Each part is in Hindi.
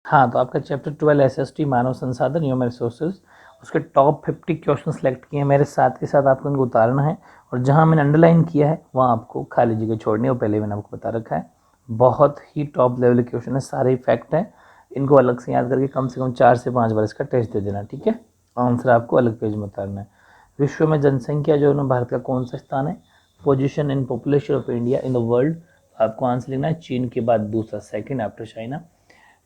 हाँ, तो आपका चैप्टर 12 एसएसटी मानव संसाधन ह्यूमन रिसोर्सेज, उसके टॉप 50 क्वेश्चन सेलेक्ट किए हैं मेरे साथ के साथ, आपको इनको उतारना है और जहाँ मैंने अंडरलाइन किया है वहाँ आपको खाली जगह छोड़नी है, वो पहले मैंने आपको बता रखा है। बहुत ही टॉप लेवल के क्वेश्चन है, सारे फैक्ट हैं, इनको अलग से याद करके कम से कम 4 से 5 बार इसका टेस्ट दे देना, ठीक है। आंसर आपको अलग पेज में उतारना है। विश्व में जनसंख्या जो है ना, भारत का कौन सा स्थान है? Position in population of India in the world, आपको आंसर लिखना है चीन के बाद दूसरा, सेकेंड आफ्टर चाइना।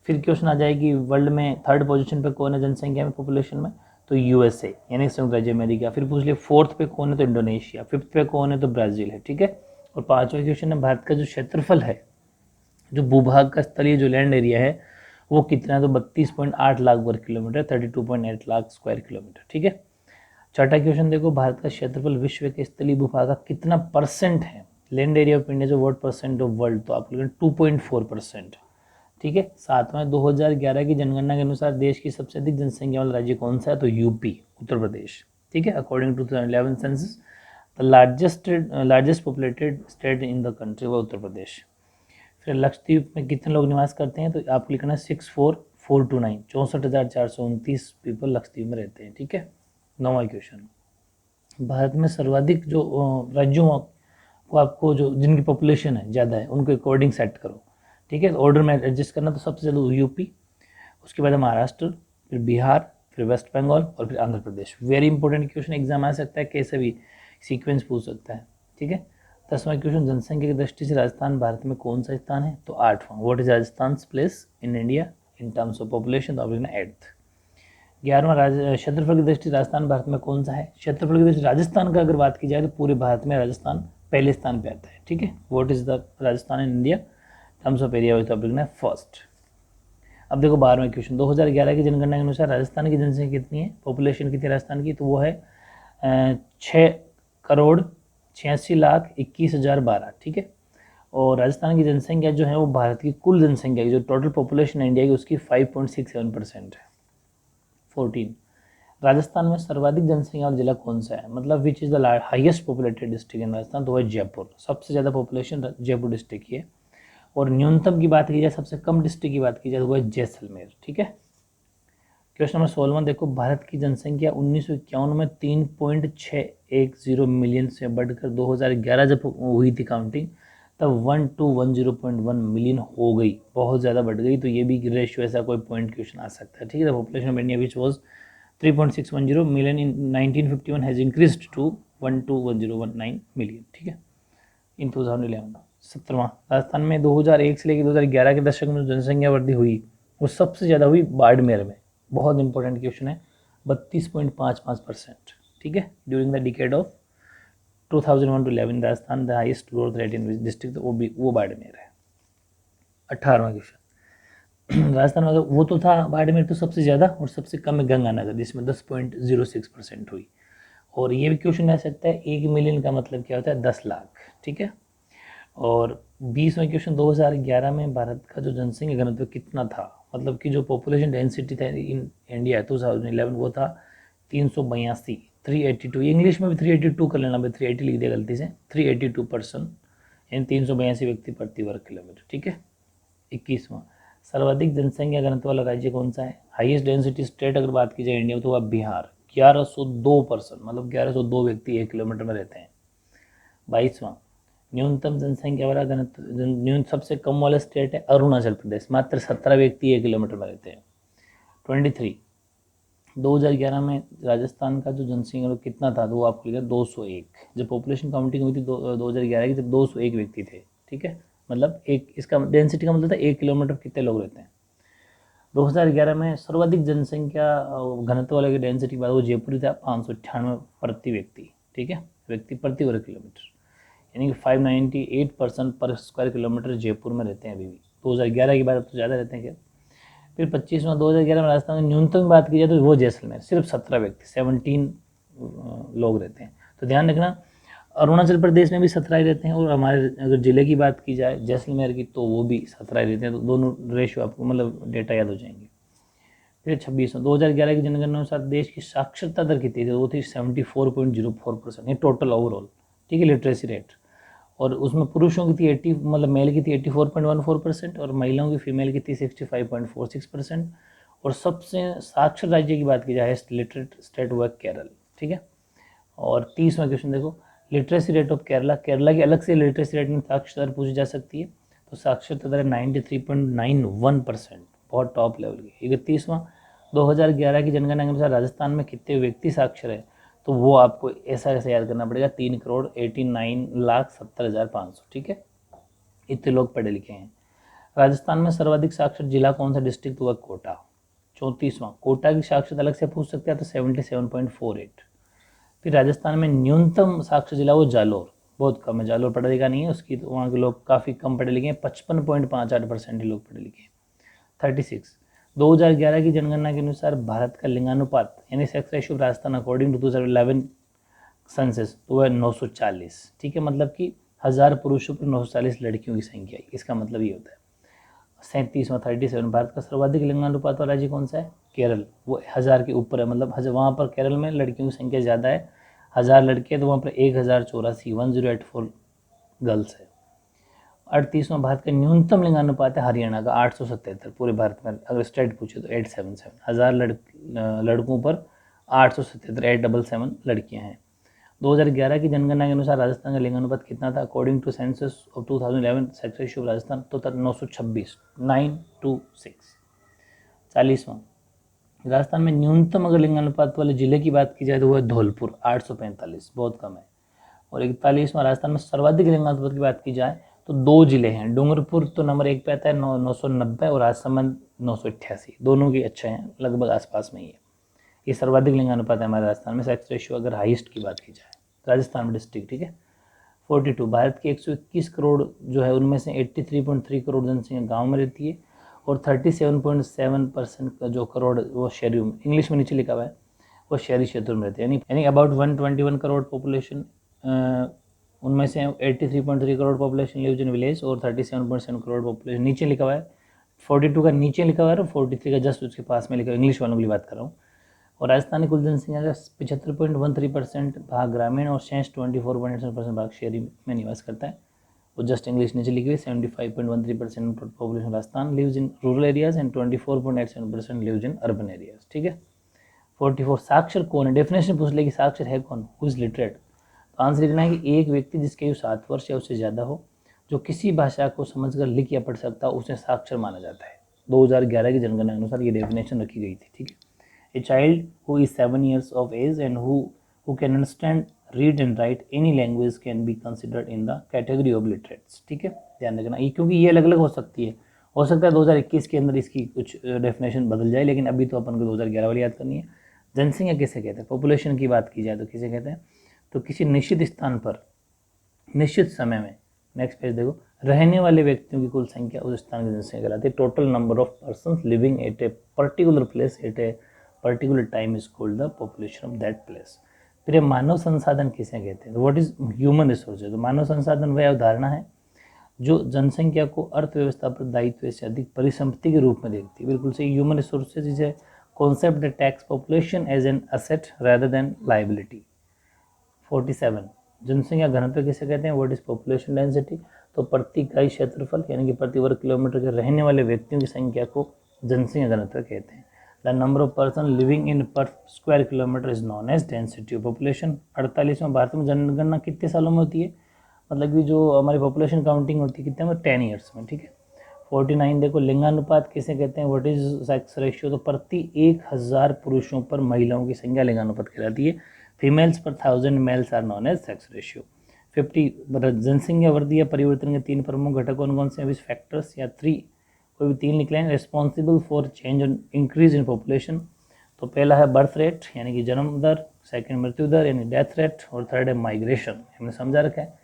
फिर क्वेश्चन आ जाएगी वर्ल्ड में थर्ड पोजीशन पे कौन है जनसंख्या में, पॉपुलेशन में? तो यूएसए यानी संयुक्त राज्य अमेरिका। फिर पूछ लिया फोर्थ पे कौन है, तो इंडोनेशिया। फिफ्थ पे कौन है, तो ब्राज़ील है, ठीक है। और पांचवा क्वेश्चन है भारत का जो क्षेत्रफल है, जो भूभाग का स्थलीय जो लैंड एरिया है वो कितना है, तो 32.8 लाख वर्ग किलोमीटर, 32.8 लाख स्क्वायर किलोमीटर, ठीक है। छठा क्वेश्चन देखो, भारत का क्षेत्रफल विश्व के स्थलीय भूभाग का कितना परसेंट है? लैंड एरिया ऑफ इंडिया जो वर्ड परसेंट ऑफ वर्ल्ड, तो आप लोग 2.4%, ठीक है। सातवां 2011 की जनगणना के अनुसार देश की सबसे अधिक जनसंख्या वाला राज्य कौन सा है, तो यूपी, उत्तर प्रदेश, ठीक है। According to 2011 census the largest populated state in the country वो उत्तर प्रदेश। फिर लक्षद्वीप में कितने लोग निवास करते हैं, तो आपको लिखना है 64429, 64,429 पीपल लक्षद्वीप में रहते हैं, ठीक है। नौवां क्वेश्चन, भारत में सर्वाधिक जो राज्यों को आपको जो जिनकी पॉपुलेशन है ज़्यादा है उनको अकॉर्डिंग सेट करो, ठीक है। ऑर्डर में एडजस्ट करना, तो सबसे ज़्यादा यूपी, उसके बाद महाराष्ट्र, फिर बिहार, फिर वेस्ट बंगाल और फिर Andhra Pradesh. Very important question, exam आ सकता है, कैसे भी सीक्वेंस पूछ सकता है, ठीक है। 10वां क्वेश्चन, जनसंख्या की दृष्टि से राजस्थान भारत में कौन सा स्थान है, तो 8वां। What is Rajasthan place in India in terms of population, तो आप लिखना 8th। 11वां, क्षेत्रफल की दृष्टि राजस्थान भारत में कौन सा है? क्षेत्रफल की दृष्टि राजस्थान का अगर बात की जाए तो पूरे भारत में राजस्थान पहले स्थान पे आता है, ठीक है। What is the Rajasthan in India terms of area, तो आप लिखना है फर्स्ट। अब देखो 12वां क्वेश्चन, 2011 की जनगणना के अनुसार राजस्थान की जनसंख्या कितनी है, पॉपुलेशन कितनी है राजस्थान की, तो वो है 6,86,21,012, ठीक है। और राजस्थान की जनसंख्या जो है वो भारत की कुल जनसंख्या की जो टोटल पॉपुलेशन है इंडिया की उसकी 5.67% है। 14, राजस्थान में सर्वाधिक जनसंख्या वाला जिला कौन सा है, मतलब which is the highest populated district in Rajasthan, तो वह जयपुर, सबसे ज़्यादा पॉपुलेशन जयपुर डिस्ट्रिक्ट की है। और न्यूनतम की बात की जाए, सबसे कम डिस्ट्रिक्ट की बात की जाए तो वह है जैसलमेर, ठीक है। क्वेश्चन नंबर 16 देखो, भारत की जनसंख्या 1951 में 3.610 मिलियन से बढ़कर 2011 जब हुई थी काउंटिंग तब 1 to 10.1 मिलियन हो गई, बहुत ज़्यादा बढ़ गई। तो ये भी रेशियो ऐसा कोई पॉइंट क्वेश्चन आ सकता है, ठीक है। Population of India which was 3.610 million in 1951 has increase to 1 to 1019 million, ठीक है, इन 2011। 17वां, राजस्थान में 2001 से लेकर 2011 के दशक में जनसंख्या वृद्धि हुई वो सबसे ज़्यादा हुई बाड़मेर में, बहुत इंपॉर्टेंट क्वेश्चन है, 32.55%, ठीक है। During the decade of 2001 to 11 Rajasthan the highest growth rate in district, वो बाड़मेर है। 18वां क्वेश्चन, राजस्थान में वो तो था बाड़मेर तो सबसे ज़्यादा, और सबसे कम है गंगानगर जिसमें 10.06% हुई। और ये भी क्वेश्चन आ सकता है 1 मिलियन का मतलब क्या होता है, 10 लाख, ठीक है। और 20वां क्वेश्चन, 2011 में भारत का जो जनसंख्या घनत्व कितना था, मतलब कि जो पॉपुलेशन डेंसिटी था इन इंडिया 2011 वो था 382, 382, इंग्लिश में भी 382 कर लेना, भाई 380 लिख दिया गलती से, 382 पर्सन यानी 382 व्यक्ति प्रति वर्ग किलोमीटर, ठीक है। 21वां, सर्वाधिक जनसंख्या घनत्व वाला राज्य कौन सा है, हाईएस्ट डेंसिटी स्टेट अगर बात की जाए इंडिया में तो वह बिहार, 1102 पर्सन, मतलब 1102 व्यक्ति 1 किलोमीटर में रहते हैं। 22वां, न्यूनतम जनसंख्या वाला घनत्व न्यून सबसे कम वाला स्टेट है अरुणाचल प्रदेश, मात्र 17 व्यक्ति 1 किलोमीटर में रहते हैं। 23, 2011 में राजस्थान का जो जनसंख्या कितना था, तो वो आपको लिखा 201, जब पॉपुलेशन काउंटिंग हुई थी 2011 की, जब 201 व्यक्ति थे, ठीक है। मतलब एक इसका डेंसिटी का मतलब था 1 किलोमीटर कितने लोग रहते हैं। 2011 में सर्वाधिक जनसंख्या घनत्व वाले की डेंसिटी की बात, वो जयपुर था 598 प्रति व्यक्ति, ठीक है, व्यक्ति प्रति वर्ग किलोमीटर, यानी कि 598 पर्सन पर स्क्वायर किलोमीटर जयपुर में रहते हैं अभी भी। 2011 की बात अब तो ज़्यादा रहते हैं क्या। फिर 25वां, 2011 में राजस्थान में न्यूनतम बात की जाए तो वो जैसलमेर, सिर्फ 17 व्यक्ति 17 लोग रहते हैं। तो ध्यान रखना, अरुणाचल प्रदेश में भी 17 ही रहते हैं, और हमारे अगर ज़िले की बात की जाए जैसलमेर की तो वो भी 17 ही रहते हैं। तो दोनों रेशियो आपको मतलब डेटा याद हो जाएंगे। फिर 26वां, 2011 की जनगणना अनुसार देश की साक्षरता दर कितनी थी, वो थी 74.04%, ये टोटल ओवरऑल, ठीक है, लिटरेसी रेट। और उसमें पुरुषों की थी 80 मतलब मेल की थी 84.14% और महिलाओं की फीमेल की थी 65.46%। और सबसे साक्षर राज्य की बात की जाए लिटरेट स्टेट हुआ केरल, ठीक है। और 30वां क्वेश्चन देखो, literacy rate of Kerala. Kerala की अलग से लिटरेसी रेट में साक्षरता दर पूछी जा सकती है, तो साक्षरता दर 93.91%, बहुत टॉप लेवल की। 31वां, 2011 की जनगणना के अनुसार राजस्थान में कितने व्यक्ति साक्षर है, तो वो आपको ऐसा कैसे याद करना पड़ेगा, 3,89,70,500, ठीक है। इतने लोग पढ़े लिखे हैं। राजस्थान में सर्वाधिक साक्षर जिला कौन सा डिस्ट्रिक्ट हुआ, कोटा। 34वां, कोटा की साक्षरता अलग से पूछ सकते हैं तो 77.48। फिर राजस्थान में न्यूनतम साक्षर जिला वो जालोर, बहुत कम है, जालोर पढ़ा लिखा नहीं है उसकी, तो वहाँ के लोग काफ़ी कम पढ़े लिखे हैं, 55.58% ही लोग पढ़े लिखे हैं। 36, 2011 की जनगणना के अनुसार भारत का लिंगानुपात यानी sex ratio Rajasthan according to 2011 census तो वह 940, ठीक है। मतलब कि 1000 पुरुषों पर 940 लड़कियों की संख्या, इसका मतलब ये होता है। 37वां, 37, भारत का सर्वाधिक लिंगानुपात वाला राज्य कौन सा है, केरल, वो 1000 के ऊपर है, मतलब वहाँ पर केरल में लड़कियों की संख्या ज़्यादा है, 1000 लड़के तो वहाँ पर 1084 1084 गर्ल्स है। 38वां, भारत का न्यूनतम लिंगानुपात है हरियाणा का 877, पूरे भारत में अगर स्टेट पूछे तो 877, 1000 लड़कों पर 877, 877 लड़कियाँ हैं। 2011 की जनगणना के अनुसार राजस्थान का लिंगानुपात कितना था, according to census of 2011 sex ratio of Rajasthan तो था 926, 926। 40वां, राजस्थान में न्यूनतम अगर लिंगानुपात वाले जिले की बात की जाए तो वो है धौलपुर 845, बहुत कम है। और 41वां, राजस्थान में सर्वाधिक लिंगानुपात की बात की जाए तो 2 जिले हैं, डूंगरपुर तो नंबर 1 पे आता है 990 और राजसमंद 988, दोनों के अच्छे हैं, लगभग आसपास में ही है। ये सर्वाधिक लिंगानुपात है हमारे राजस्थान में, सेक्स रेशियो अगर हाईएस्ट की बात की जाए राजस्थान में डिस्ट्रिक्ट, ठीक है। 42, भारत के 121 करोड़ जो है उनमें से 83.3 करोड़ जनसंख्या गांव में रहती है और 37.7% का जो करोड़ वो शहरी, इंग्लिश में नीचे लिखा हुआ है, वो शहरी क्षेत्रों में रहते हैं, यानी अबाउट 121 करोड़ पॉपुलेशन, उनमें से 83.3 crore population lives in village और 37.7 करोड़ पॉपुलेशन, नीचे लिखा हुआ है 42 का नीचे लिखा हुआ है और 43 का जस्ट उसके पास में लिखा हुआ है, इंग्लिश वालों की बात कर रहा हूँ। और राजस्थान की कुल जनसंख्या का 75.13% भाग ग्रामीण और शेष 24.87% भाग शहरी में निवास करता है। वो जस्ट इंग्लिश नीचे लिखी हुई, 75.13% population Rajasthan lives in rural areas and 24.87% lives in urban areas, ठीक है। 44, साक्षर कौन है, डेफिनेशन पूछ ले कि साक्षर है कौन, हु इज लिटरेट, तो आंसर लिखना है कि एक व्यक्ति जिसकी आयु 7 वर्ष या उससे ज़्यादा हो, जो किसी भाषा को समझकर लिख या पढ़ सकता हो, उसे साक्षर माना जाता है। 2011 की जनगणना के अनुसार ये डेफिनेशन रखी गई थी, ठीक है। A child who is 7 years of age and who can understand, read and write any language can be considered in the category of literates, ठीक है। ध्यान रखना ये, क्योंकि ये अलग अलग हो सकती है, हो सकता है 2021 के अंदर इसकी कुछ डेफिनेशन बदल जाए, लेकिन अभी तो अपन को 2011 वाली याद करनी है। जनसंख्या किसे कहते हैं, पॉपुलेशन की बात की जाए तो किसे कहते हैं, तो किसी निश्चित स्थान पर निश्चित समय में, नेक्स्ट पेज देखो, रहने वाले व्यक्तियों की कुल संख्या उस स्थान की जनसंख्या कहलाती है। Total number of persons living at a particular place at a particular time is called the population of that place. फिर ये मानव संसाधन किसे कहते हैं, व्हाट इज ह्यूमन रिसोर्सेज। तो मानव संसाधन वह अवधारणा है जो जनसंख्या को अर्थव्यवस्था पर दायित्व से अधिक परिसंपत्ति के रूप में देखती है। बिल्कुल सही, human resources is a concept that takes population as an asset rather than liability. 47, जनसंख्या घनत्व किसे कहते हैं, व्हाट इज पॉपुलेशन डेंसिटी। तो प्रति इकाई क्षेत्रफल यानी कि प्रति वर्ग किलोमीटर के रहने वाले व्यक्तियों की संख्या को जनसंख्या घनत्व कहते हैं। The number of person living in per square kilometre is known as density of population. 48वां, भारत में जनगणना कितने सालों में होती है, मतलब कि जो हमारी पॉपुलेशन काउंटिंग होती है कितने में, 10 ईयर्स में, ठीक है। 49, देखो लिंगानुपात किसे कहते हैं, व्हाट इज सेक्स रेशियो। तो प्रति 1000 पुरुषों पर महिलाओं की संख्या लिंगानुपात कहलाती है। फीमेल्स पर 1000 males are known as sex ratio. 50, जनसंख्या वृद्धि या परिवर्तन के 3 प्रमुख घटक कौन कौन से हैं, विच फैक्टर्स या 3, कोई भी 3 निकले हैं, responsible for change and increase in population. तो पहला है बर्थ रेट यानी कि जन्म दर, सेकंड मृत्यु दर यानी डेथ रेट, और थर्ड है माइग्रेशन, हमने समझा रखा है।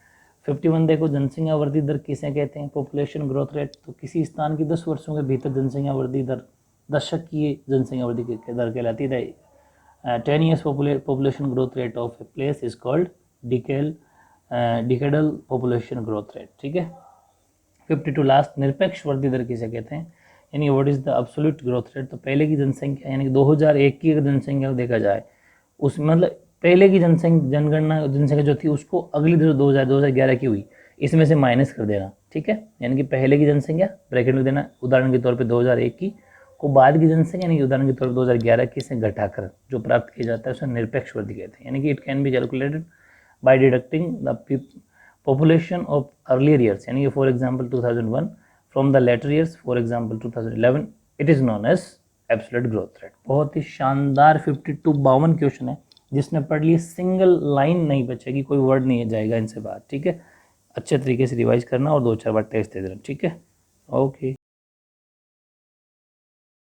51, देखो जनसंख्या वृद्धि दर किसे कहते हैं, पॉपुलेशन ग्रोथ रेट। तो किसी स्थान की 10 वर्षों के भीतर जनसंख्या वृद्धि दर, दशक की जनसंख्या वृद्धि की दर कहलाती है। 10 years population growth rate of a place is called decadal population growth rate, ठीक है। 52, लास्ट, निरपेक्ष वृद्धि दर किसे कहते हैं, यानी what is the absolute growth rate. तो पहले की जनसंख्या यानी कि 2001 की अगर जनसंख्या को देखा जाए, उस मतलब पहले की जनगणना जनसंख्या जो थी उसको अगली 2011 की हुई, इसमें से माइनस कर देना, ठीक है। यानी कि पहले की जनसंख्या ब्रैकेट में देना, उदाहरण के तौर पे 2001 की, को बाद की जनसंख्या यानी कि उदाहरण के तौर पर 2011 की से घटाकर जो प्राप्त किया जाता है उसे निरपेक्ष वृद्धि कहते हैं। यानी कि it can be calculated by deducting the population of earlier years, यानी कि for example 2001 from the latter years, for example 2011, it is known as absolute growth rate. बहुत ही शानदार 52 क्वेश्चन है, जिसने पढ़ लिए सिंगल लाइन नहीं बचेगी, कोई वर्ड नहीं जाएगा इनसे बाहर, ठीक है। अच्छे तरीके से रिवाइज करना और 2-4 बार टेस्ट दे देना, ठीक है। ओके।